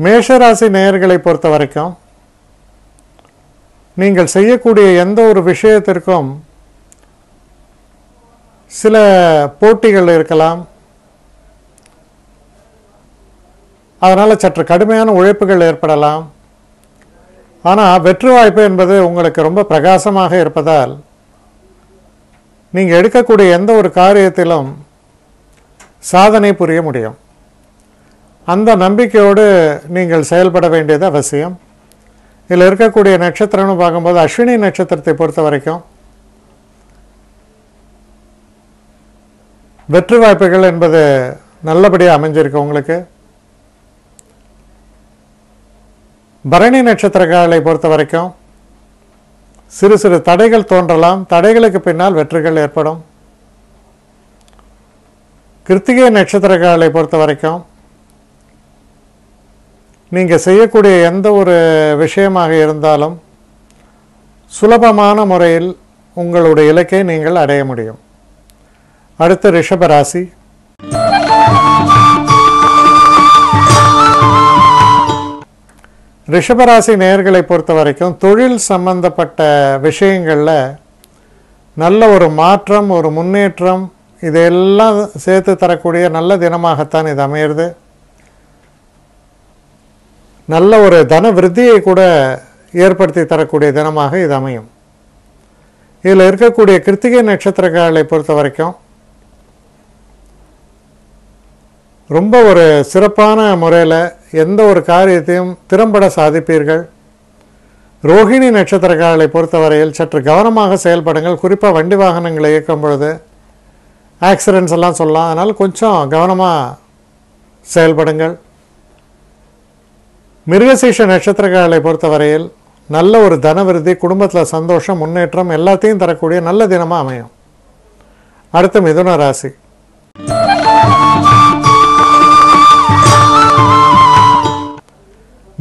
மேஷராசி நேயர்களை பொறுத்த வரைக்கும் நீங்கள் செய்யக்கூடிய எந்த ஒரு விஷயத்திற்கும் சில போட்டிகள் இருக்கலாம். அதனால் சற்று கடுமையான உழைப்புகள் ஏற்படலாம். ஆனால் வெற்றி வாய்ப்பு என்பது உங்களுக்கு ரொம்ப பிரகாசமாக இருப்பதால் நீங்கள் எடுக்கக்கூடிய எந்த ஒரு காரியத்திலும் சாதனை புரிய முடியும். அந்த நம்பிக்கையோடு நீங்கள் செயல்பட வேண்டியது அவசியம். இதில் இருக்கக்கூடிய நட்சத்திரம்னு பார்க்கும்போது அஸ்வினி நட்சத்திரத்தை பொறுத்த வரைக்கும் வெற்றி வாய்ப்புகள் என்பது நல்லபடியாக அமைஞ்சிருக்கு உங்களுக்கு. பரணி நட்சத்திரக்காரர்களை பொறுத்த வரைக்கும் சிறு சிறு தடைகள் தோன்றலாம். தடைகளுக்கு பின்னால் வெற்றிகள் ஏற்படும். கிருத்திகை நட்சத்திரக்காரர்களை பொறுத்த வரைக்கும் நீங்கள் செய்யக்கூடிய எந்த ஒரு விஷயமாக இருந்தாலும் சுலபமான முறையில் உங்களுடைய இலக்கை நீங்கள் அடைய முடியும். அடுத்து ரிஷபராசி. ரிஷபராசி நேயர்களை பொறுத்த வரைக்கும் தொழில் சம்பந்தப்பட்ட விஷயங்களில் நல்ல ஒரு மாற்றம், ஒரு முன்னேற்றம், இதெல்லாம் சேர்த்து தரக்கூடிய நல்ல தினமாகத்தான் இது அமையிறது. நல்ல ஒரு தன விருத்தியை கூட ஏற்படுத்தி தரக்கூடிய தினமாக இது அமையும். இதில் இருக்கக்கூடிய கிருத்திகை நட்சத்திரக்காரர்களை பொறுத்த வரைக்கும் ரொம்ப ஒரு சிறப்பான முறையில் எந்த ஒரு காரியத்தையும் திறம்பட சாதிப்பீர்கள். ரோஹிணி நட்சத்திரக்காரர்களை பொறுத்தவரையில் சற்று கவனமாக செயல்படுங்கள். குறிப்பாக வண்டி வாகனங்களை இயக்கும் பொழுது ஆக்சிடென்ட்ஸ் எல்லாம் சொல்லலாம். அதனால் கொஞ்சம் கவனமாக செயல்படுங்கள். மிருகசீஷ நட்சத்திரக்காரர்களை பொறுத்தவரையில் நல்ல ஒரு தனவிருத்தி, குடும்பத்தில் சந்தோஷம், முன்னேற்றம் எல்லாத்தையும் தரக்கூடிய நல்ல தினமாக அமையும். அடுத்து மிதுன ராசி.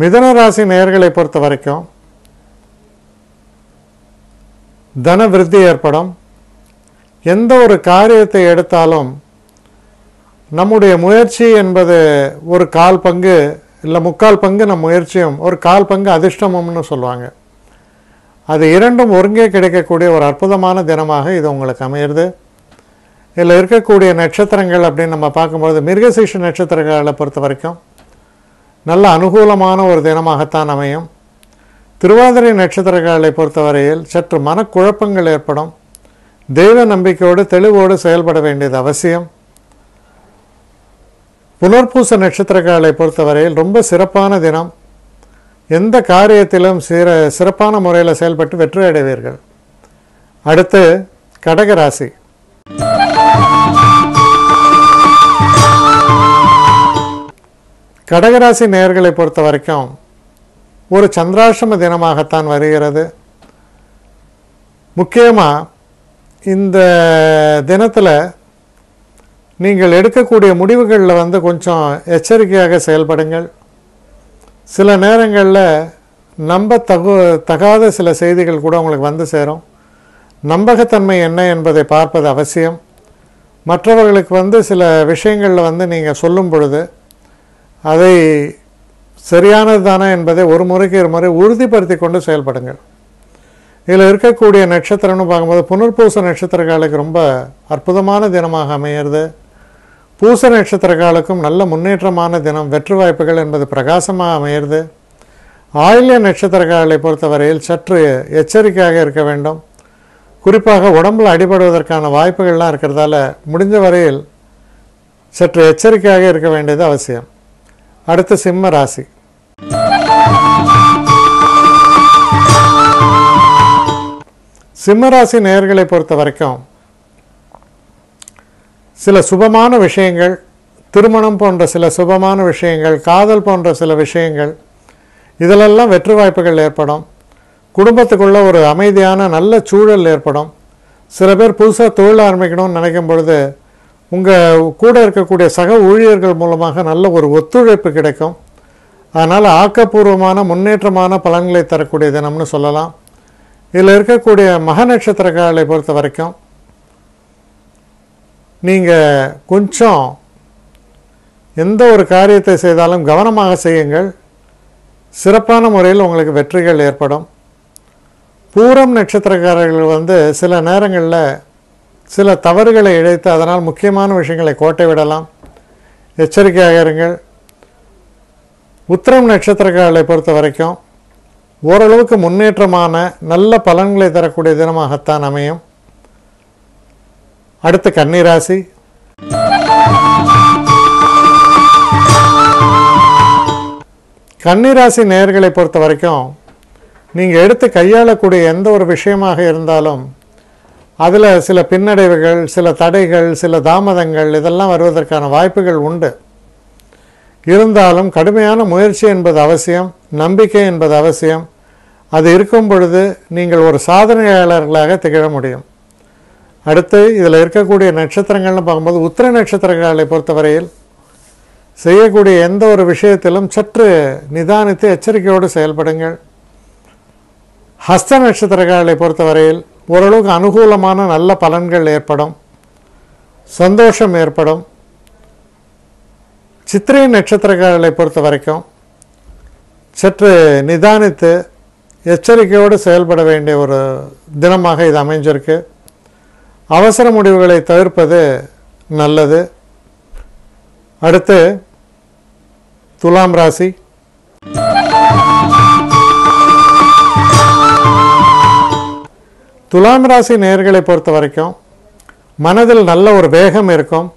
மிதுன ராசி நேயர்களை பொறுத்த வரைக்கும் தன விருத்தி ஏற்படும். எந்த ஒரு காரியத்தை எடுத்தாலும் நம்முடைய முயற்சி என்பது ஒரு கால் பங்கு இல்லை முக்கால் பங்கு நம் முயற்சியும், ஒரு கால் பங்கு அதிர்ஷ்டமும்னு சொல்லுவாங்க. அது இரண்டும் ஒருங்கே கிடைக்கக்கூடிய ஒரு அற்புதமான தினமாக இது உங்களுக்கு அமையிறது. இதில் இருக்கக்கூடிய நட்சத்திரங்கள் அப்படின்னு நம்ம பார்க்கும்போது மிருகசீஷ நட்சத்திரங்களை பொறுத்த வரைக்கும் நல்ல அனுகூலமான ஒரு தினமாகத்தான் அமையும். திருவாதிரை நட்சத்திரங்களை பொறுத்தவரையில் சற்று மனக்குழப்பங்கள் ஏற்படும். தெய்வ நம்பிக்கையோடு தெளிவோடு செயல்பட வேண்டியது அவசியம். புனர்பூச நட்சத்திரங்களை பொறுத்தவரையில் ரொம்ப சிறப்பான தினம். எந்த காரியத்திலும் சிறப்பான முறையில் செயல்பட்டு வெற்றி அடைவீர்கள். அடுத்து கடகராசி. கடகராசி நேயர்களை பொறுத்த வரைக்கும் ஒரு சந்திராஷ்டம தினமாகத்தான் வருகிறது. முக்கியமாக இந்த தினத்தில் நீங்கள் எடுக்கக்கூடிய முடிவுகளில் கொஞ்சம் எச்சரிக்கையாக செயல்படுங்கள். சில நேரங்களில் தகாத சில செய்திகள் கூட உங்களுக்கு வந்து சேரும். நம்பகத்தன்மை என்ன என்பதை பார்ப்பது அவசியம். மற்றவர்களுக்கு சில விஷயங்களில் நீங்கள் சொல்லும் பொழுது அதை சரியானது தானே என்பதை ஒரு முறைக்கு ஒரு முறை உறுதிப்படுத்தி கொண்டு செயல்படுங்கள். இதில் இருக்கக்கூடிய நட்சத்திரம்னு பார்க்கும்போது புனர்பூச நட்சத்திரக்காலுக்கு ரொம்ப அற்புதமான தினமாக அமையிறது. பூச நட்சத்திரக்காலுக்கும் நல்ல முன்னேற்றமான தினம், வெற்றி வாய்ப்புகள் என்பது பிரகாசமாக அமையிறது. ஆயில்ய நட்சத்திரக்காலை பொறுத்தவரையில் சற்று எச்சரிக்கையாக இருக்க வேண்டும். குறிப்பாக உடம்பில் அடிபடுவதற்கான வாய்ப்புகள்லாம் இருக்கிறதால முடிஞ்ச வரையில் சற்று எச்சரிக்கையாக இருக்க வேண்டியது அவசியம். அடுத்து சிம்ம ராசி. சிம்மராசி நேயர்களை பொறுத்த வரைக்கும் சில சுபமான விஷயங்கள், திருமணம் போன்ற சில சுபமான விஷயங்கள், காதல் போன்ற சில விஷயங்கள், இதிலெல்லாம் வெற்றி வாய்ப்புகள் ஏற்படும். குடும்பத்துக்குள்ள ஒரு அமைதியான நல்ல சூழல் ஏற்படும். சில பேர் புதுசாக தொழில் ஆரம்பிக்கணும்னு நினைக்கும் பொழுது உங்கள் கூட இருக்கக்கூடிய சக ஊழியர்கள் மூலமாக நல்ல ஒரு ஒத்துழைப்பு கிடைக்கும். அதனால் ஆக்கப்பூர்வமான முன்னேற்றமான பலன்களை தரக்கூடிய தினம்னு சொல்லலாம். இதில் இருக்கக்கூடிய மக நட்சத்திரக்காரர்களை பொறுத்த வரைக்கும் நீங்கள் கொஞ்சம் எந்த ஒரு காரியத்தை செய்தாலும் கவனமாக செய்யுங்கள். சிறப்பான முறையில் உங்களுக்கு வெற்றிகள் ஏற்படும். பூரம் நட்சத்திரக்காரர்கள் வந்து சில நேரங்களில் சில தவறுகளை இழைத்து அதனால் முக்கியமான விஷயங்களை கோட்டை விடலாம். எச்சரிக்கையாக இருங்கள். உத்திரம் நட்சத்திரக்காரர்களை பொறுத்த வரைக்கும் ஓரளவுக்கு முன்னேற்றமான நல்ல பலன்களை தரக்கூடிய தினமாகத்தான் அமையும். அடுத்து கன்னிராசி. கன்னிராசி நேயர்களை பொறுத்த வரைக்கும் நீங்கள் எடுத்து கையாளக்கூடிய எந்த ஒரு விஷயமாக இருந்தாலும் அதில் சில பின்னடைவுகள், சில தடைகள், சில தாமதங்கள் இதெல்லாம் வருவதற்கான வாய்ப்புகள் உண்டு. இருந்தாலும் கடுமையான முயற்சி என்பது அவசியம், நம்பிக்கை என்பது அவசியம். அது இருக்கும் பொழுது நீங்கள் ஒரு சாதனையாளர்களாக திகழ முடியும். அடுத்து இதில் இருக்கக்கூடிய நட்சத்திரங்கள்னு பார்க்கும்போது உத்திர நட்சத்திரங்களை பொறுத்தவரையில் செய்யக்கூடிய எந்த ஒரு விஷயத்திலும் சற்று நிதானித்து எச்சரிக்கையோடு செயல்படுங்கள். ஹஸ்த நட்சத்திரங்களை பொறுத்தவரையில் ஓரளவுக்கு அனுகூலமான நல்ல பலன்கள் ஏற்படும், சந்தோஷம் ஏற்படும். சித்திரை நட்சத்திரங்களை பொறுத்த வரைக்கும் சற்று நிதானித்து எச்சரிக்கையோடு செயல்பட வேண்டிய ஒரு தினமாக இது அமைஞ்சிருக்கு. அவசர முடிவுகளை தவிர்ப்பது நல்லது. அடுத்து துலாம் ராசி. துலாம் ராசி நேயர்களை பொறுத்த வரைக்கும் மனதில் நல்ல ஒரு வேகம் இருக்கும்,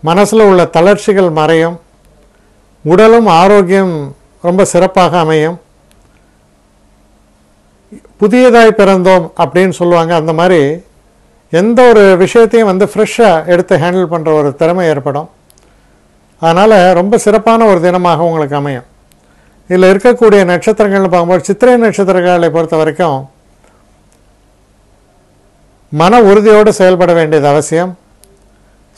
மனசில் உள்ள தளர்ச்சிகள் மறையும், உடலும் ஆரோக்கியம் ரொம்ப சிறப்பாக அமையும். புதியதாய் பிறந்தோம் அப்படின்னு சொல்லுவாங்க, அந்த மாதிரி எந்த ஒரு விஷயத்தையும் வந்து ஃப்ரெஷ்ஷாக எடுத்து ஹேண்டில் பண்ணுற ஒரு திறமை ஏற்படும். அதனால் ரொம்ப சிறப்பான ஒரு தினமாக உங்களுக்கு அமையும். இதில் இருக்கக்கூடிய நட்சத்திரங்கள்னு பார்க்கும்போது சித்திரை நட்சத்திரங்களை பொறுத்த வரைக்கும் மன உறுதியோடு செயல்பட வேண்டியது அவசியம்.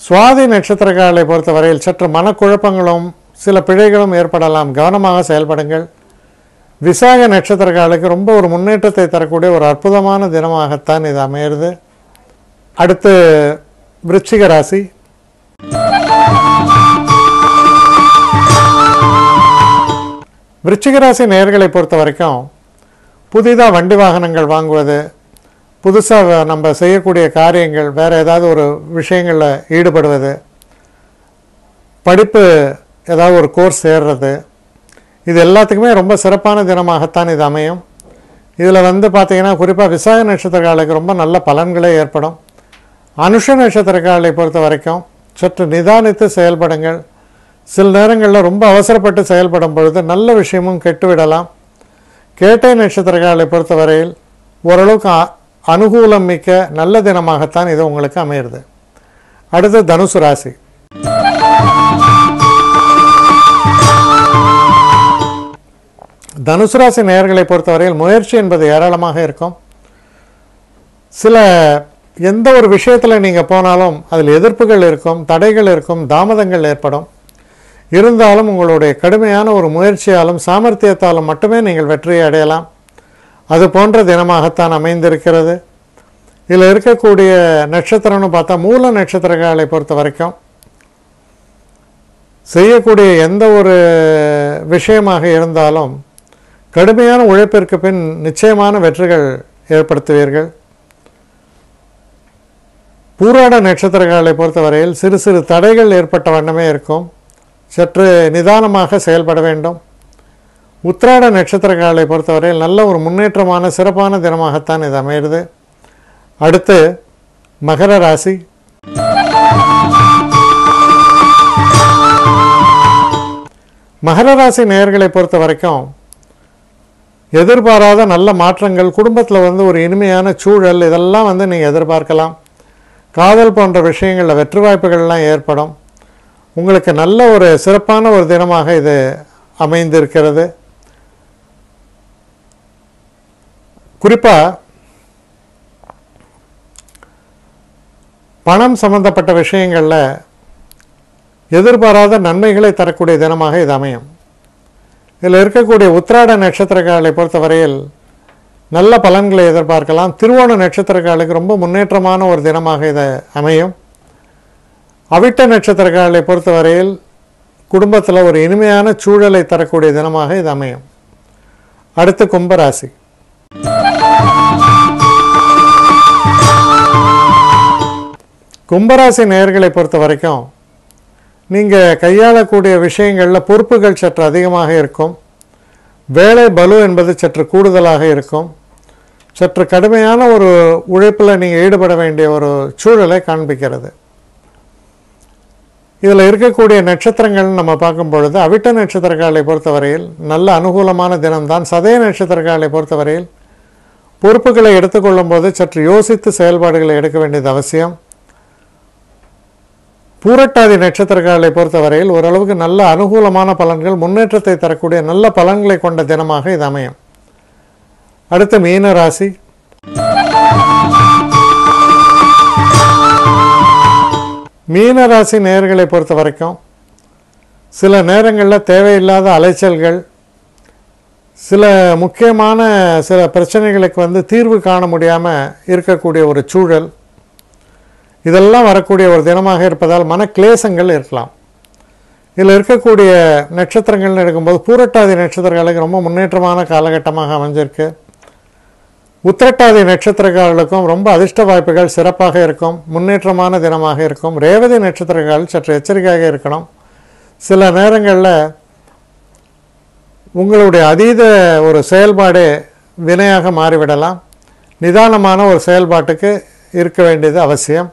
சுவாதி நட்சத்திரங்களை பொறுத்த வரையில் சற்று மனக்குழப்பங்களும் சில பிழைகளும் ஏற்படலாம், கவனமாக செயல்படுங்கள். விசாக நட்சத்திரங்களுக்கு ரொம்ப ஒரு முன்னேற்றத்தை தரக்கூடிய ஒரு அற்புதமான தினமாகத்தான் இது அமையிறது. அடுத்து விருச்சிக ராசி. விருச்சிக ராசி நேயர்களை பொறுத்த வரைக்கும் புதிதாக வண்டி வாகனங்கள் வாங்குவது, புதுசாக நம்ம செய்யக்கூடிய காரியங்கள், வேறு ஏதாவது ஒரு விஷயங்களில் ஈடுபடுவது, படிப்பு ஏதாவது ஒரு கோர்ஸ் சேர்றது, இது எல்லாத்துக்குமே ரொம்ப சிறப்பான தினமாகத்தான் இது அமையும். இதில் வந்து பார்த்திங்கன்னா குறிப்பாக விசாக நட்சத்திரக்காரர்களுக்கு ரொம்ப நல்ல பலன்களே ஏற்படும். அனுஷ நட்சத்திரக்காரர்களை பொறுத்த வரைக்கும் சற்று நிதானித்து செயல்படுங்கள். சில நேரங்களில் ரொம்ப அவசரப்பட்டு செயல்படும் பொழுது நல்ல விஷயமும் கெட்டுவிடலாம். கேட்டை நட்சத்திரக்காரர்களை பொறுத்தவரையில் ஓரளவுக்கு அனுகூலம் மிக்க நல்ல தினமாகத்தான் இது உங்களுக்கு அமையிறது. அடுத்து தனுசு ராசி. தனுசு ராசி நேயர்களை பொறுத்தவரையில் முயற்சி என்பது ஏராளமாக இருக்கும். சில எந்த ஒரு விஷயத்தில் நீங்கள் போனாலும் அதில் எதிர்ப்புகள் இருக்கும், தடைகள் இருக்கும், தாமதங்கள் ஏற்படும். இருந்தாலும் உங்களுடைய கடுமையான ஒரு முயற்சியாலும் சாமர்த்தியத்தாலும் மட்டுமே நீங்கள் வெற்றியை அடையலாம். அது போன்ற தினமாகத்தான் அமைந்திருக்கிறது. இதில் இருக்கக்கூடிய நட்சத்திரம்னு பார்த்தா மூல நட்சத்திரங்களை பொறுத்த வரைக்கும் செய்யக்கூடிய எந்த ஒரு விஷயமாக இருந்தாலும் கடுமையான உழைப்பிற்கு பின் நிச்சயமான வெற்றிகள் ஏற்படுத்துவீர்கள். பூராட நட்சத்திரங்களை பொறுத்தவரையில் சிறு சிறு தடைகள் ஏற்பட்ட வண்ணமே இருக்கும், சற்று நிதானமாக செயல்பட வேண்டும். உத்திராட நட்சத்திரங்களை பொறுத்தவரையில் நல்ல ஒரு முன்னேற்றமான சிறப்பான தினமாகத்தான் இது அமைகிறது. அடுத்து மகர ராசி. மகர ராசி நேயர்களை பொறுத்த வரைக்கும் எதிர்பாராத நல்ல மாற்றங்கள், குடும்பத்தில் வந்து ஒரு இனிமையான சூழல், இதெல்லாம் வந்து நீங்கள் எதிர்பார்க்கலாம். காதல் போன்ற விஷயங்களில் வெற்றி வாய்ப்புகள்லாம் ஏற்படும். உங்களுக்கு நல்ல ஒரு சிறப்பான ஒரு தினமாக இது அமைந்திருக்கிறது. குறிப்பாக பணம் சம்பந்தப்பட்ட விஷயங்களில் எதிர்பாராத நன்மைகளை தரக்கூடிய தினமாக இது அமையும். இதில் இருக்கக்கூடிய உத்திராட நட்சத்திரங்களை பொறுத்தவரையில் நல்ல பலன்களை எதிர்பார்க்கலாம். திருவோண நட்சத்திரங்களுக்கு ரொம்ப முன்னேற்றமான ஒரு தினமாக இது அமையும். அவிட்ட நட்சத்திரங்களை பொறுத்தவரையில் குடும்பத்தில் ஒரு இனிமையான சூழலை தரக்கூடிய தினமாக இது அமையும். அடுத்து கும்பராசி. கும்பராசி நேயர்களை பொறுத்த வரைக்கும் நீங்கள் கையாளக்கூடிய விஷயங்களில் பொறுப்புகள் சற்று அதிகமாக இருக்கும். வேலை பளு என்பது சற்று கூடுதலாக இருக்கும். சற்று கடுமையான ஒரு உழைப்பில் நீங்கள் ஈடுபட வேண்டிய ஒரு சூழலை காண்பிக்கிறது. இதில் இருக்கக்கூடிய நட்சத்திரங்கள் நம்ம பார்க்கும் பொழுது அவிட்ட நட்சத்திரக்காலை பொறுத்தவரையில் நல்ல அனுகூலமான தினம்தான். சதய நட்சத்திரக்காலை பொறுத்தவரையில் பொறுப்புகளை எடுத்துக்கொள்ளும் போது சற்று யோசித்து செயல்பாடுகளை எடுக்க வேண்டியது அவசியம். பூரட்டாதி நட்சத்திரக்காலை பொறுத்தவரையில் ஓரளவுக்கு நல்ல அனுகூலமான பலன்கள், முன்னேற்றத்தை தரக்கூடிய நல்ல பலன்களை கொண்ட தினமாக இது அமையும். அடுத்து மீன ராசி. மீன ராசி நேயர்களை பொறுத்த வரைக்கும் சில நேரங்களில் தேவையில்லாத அலைச்சல்கள், சில முக்கியமான சில பிரச்சனைகளுக்கு தீர்வு காண முடியாமல் இருக்கக்கூடிய ஒரு சூழல், இதெல்லாம் வரக்கூடிய ஒரு தினமாக இருப்பதால் மனக்லேசங்கள் இருக்கலாம். இதில் இருக்கக்கூடிய நட்சத்திரங்கள்னு எடுக்கும்போது பூரட்டாதி நட்சத்திரங்களுக்கு ரொம்ப முன்னேற்றமான காலகட்டமாக அமைஞ்சிருக்கு. உத்திரட்டாதி நட்சத்திரக்காரர்களுக்கும் ரொம்ப அதிர்ஷ்ட வாய்ப்புகள் சிறப்பாக இருக்கும், முன்னேற்றமான தினமாக இருக்கும். ரேவதி நட்சத்திரக்காரர்கள் சற்று எச்சரிக்கையாக இருக்கணும். சில நேரங்களில் உங்களுடைய அதீத ஒரு செயல்பாடு வினையாக மாறிவிடலாம். நிதானமான ஒரு செயல்பாட்டுக்கு இருக்க வேண்டியது அவசியம்.